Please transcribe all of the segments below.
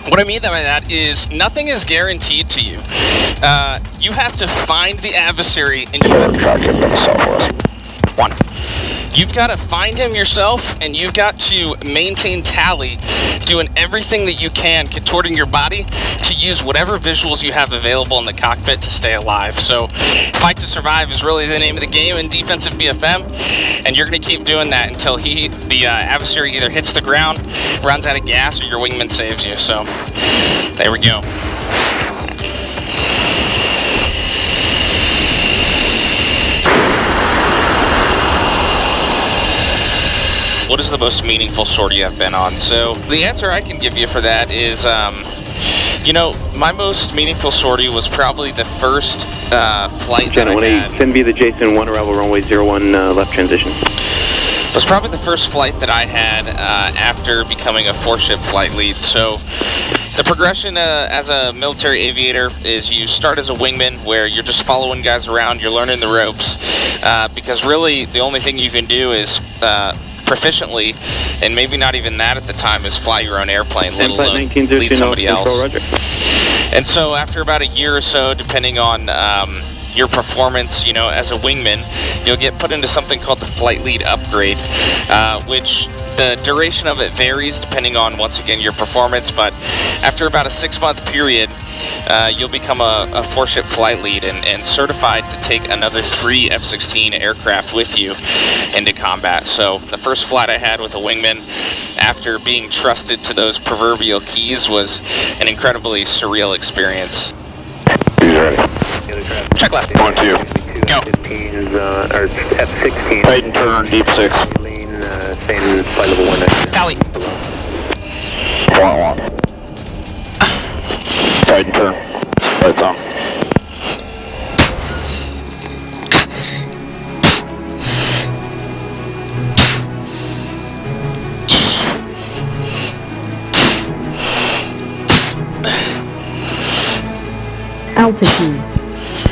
What I mean by that is nothing is guaranteed to you. You have to find the adversary and you've got to find him yourself, and you've got to maintain tally, doing everything that you can, contorting your body to use whatever visuals you have available in the cockpit to stay alive. So fight to survive is really the name of the game in defensive BFM, and you're going to keep doing that until the adversary either hits the ground, runs out of gas, or your wingman saves you. So there we go. What is the most meaningful sortie I've been on? So the answer I can give you for that is, my most meaningful sortie was probably the first flight that I had. Send me the Jason 1 arrival runway 01 left transition. It was probably the first flight that I had after becoming a 4-ship flight lead. So the progression as a military aviator is you start as a wingman where you're just following guys around, you're learning the ropes, because really the only thing you can do is proficiently, and maybe not even that at the time, is fly your own airplane, let alone lead somebody else. And so after about a year or so, depending on your performance, as a wingman, you'll get put into something called the flight lead upgrade, which the duration of it varies depending on, once again, your performance, but after about a 6-month period, you'll become a 4-ship flight lead and certified to take another 3 F-16 aircraft with you into combat. So the first flight I had with a wingman after being trusted to those proverbial keys was an incredibly surreal experience. He's ready. Check left. 1, 2. Go. F-16. Right and turn, deep 6. Same flight level 1. Tally. 1. Right and turn. Lights on.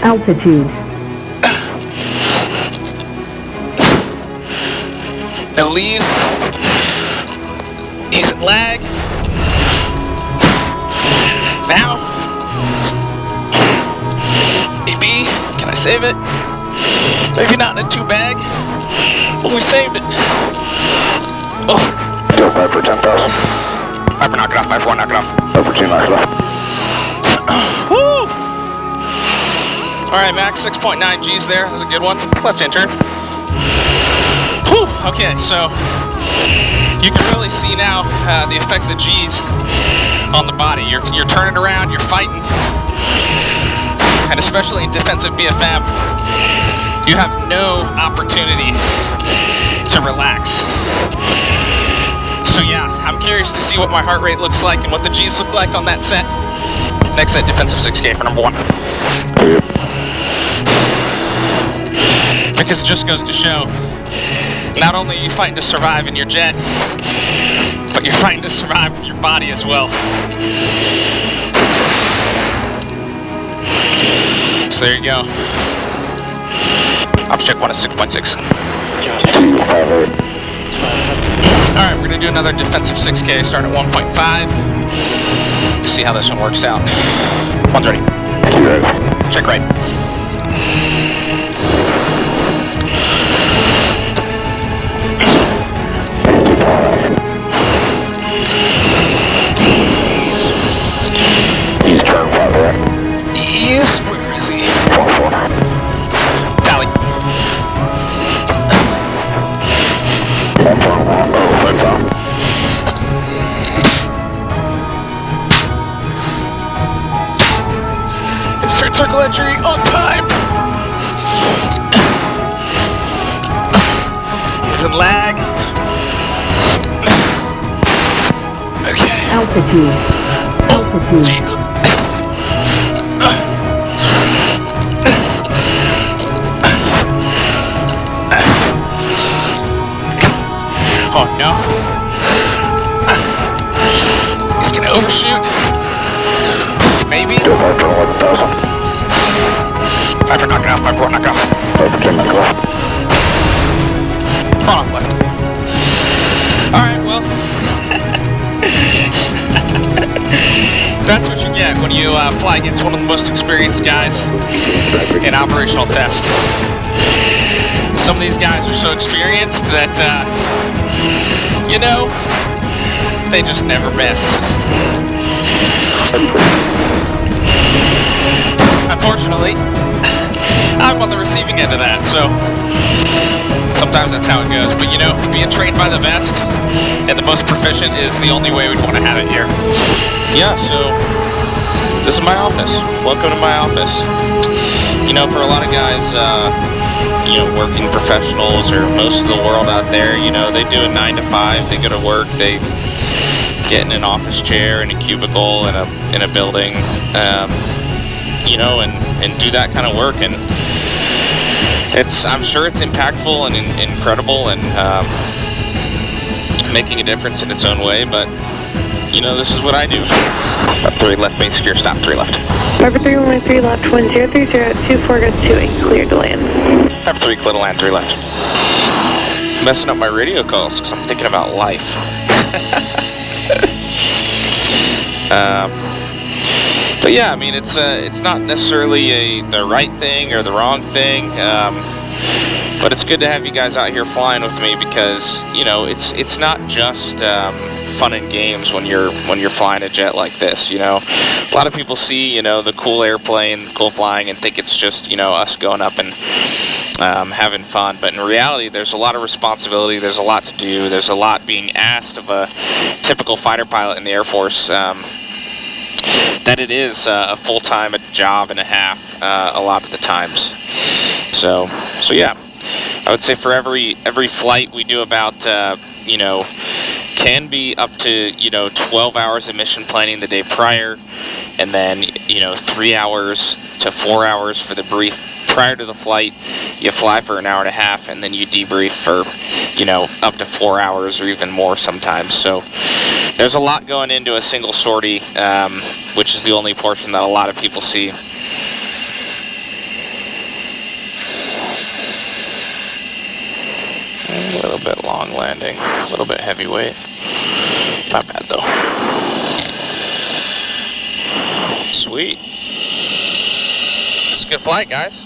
Altitude. No lead. He's at lag. Now. AB, can I save it? Maybe not in a 2-bag, but we saved it. Oh. Go Viper 10,000. Viper, knock it off. Viper 1, knock it off. Viper 2, knock it off. Woo! Alright, max 6.9 G's there. That was a good one. Left-hand turn. Whew! Okay, so you can really see now the effects of G's on the body. You're turning around, you're fighting, and especially in defensive BFM, you have no opportunity to relax. So yeah, I'm curious to see what my heart rate looks like and what the G's look like on that set. Next set, defensive 6K for number 1. Because it just goes to show, not only are you fighting to survive in your jet, but you're fighting to survive with your body as well. So there you go. Ops check 1 is 6.6. Alright, we're going to do another defensive 6K, start at 1.5. See how this one works out. 1's ready. Check right. He's turn 5, right? Yes, where is he? 4. Tally. 1 turn 1. Oh, lights on. Insert circle entry on time. He's in lag. Okay. Altitude. Oh no. He's gonna overshoot. Maybe. Go Viper 11,000. Viper, knock it off. Viper 1, knock it off. Viper 10, knock it off. Front off left. Alright, well. That's what you get when you fly against one of the most experienced guys in operational test. Some of these guys are so experienced that, you know, they just never miss. Unfortunately, I'm on the receiving end of that, so sometimes that's how it goes. But you know, being trained by the best and the most proficient is the only way we'd want to have it here. Yeah, so this is my office. Welcome to my office. You know, for a lot of guys, you know, working professionals or most of the world out there, you know, they do a 9 to 5. They go to work. They get in an office chair in a cubicle in a building, you know, and do that kind of work. And I'm sure it's impactful and incredible and making a difference in its own way, but you know, this is what I do. 3 left, main secure, stop, 3 left. Pepper 3, runway 3 left, 1030 at 24, goes 28, clear to land. Pepper 3, clear to land, 3 left. Messing up my radio calls because I'm thinking about life. But yeah, I mean, it's not necessarily the right thing or the wrong thing, but it's good to have you guys out here flying with me because, you know, it's not just fun and games when you're flying a jet like this. You know, a lot of people see, you know, the cool airplane, cool flying, and think it's just, you know, us going up and having fun. But in reality, there's a lot of responsibility. There's a lot to do. There's a lot being asked of a typical fighter pilot in the Air Force. That it is a full-time job and a half a lot of the times. So yeah, I would say for every flight we do about you know, can be up to, you know, 12 hours of mission planning the day prior, and then, you know, 3 hours to 4 hours for the brief prior to the flight. You fly for an hour and a half, and then you debrief for, you know, up to 4 hours or even more sometimes. So there's a lot going into a single sortie, which is the only portion that a lot of people see. A little bit long landing, a little bit heavyweight. Not bad though. Sweet. It's a good flight, guys.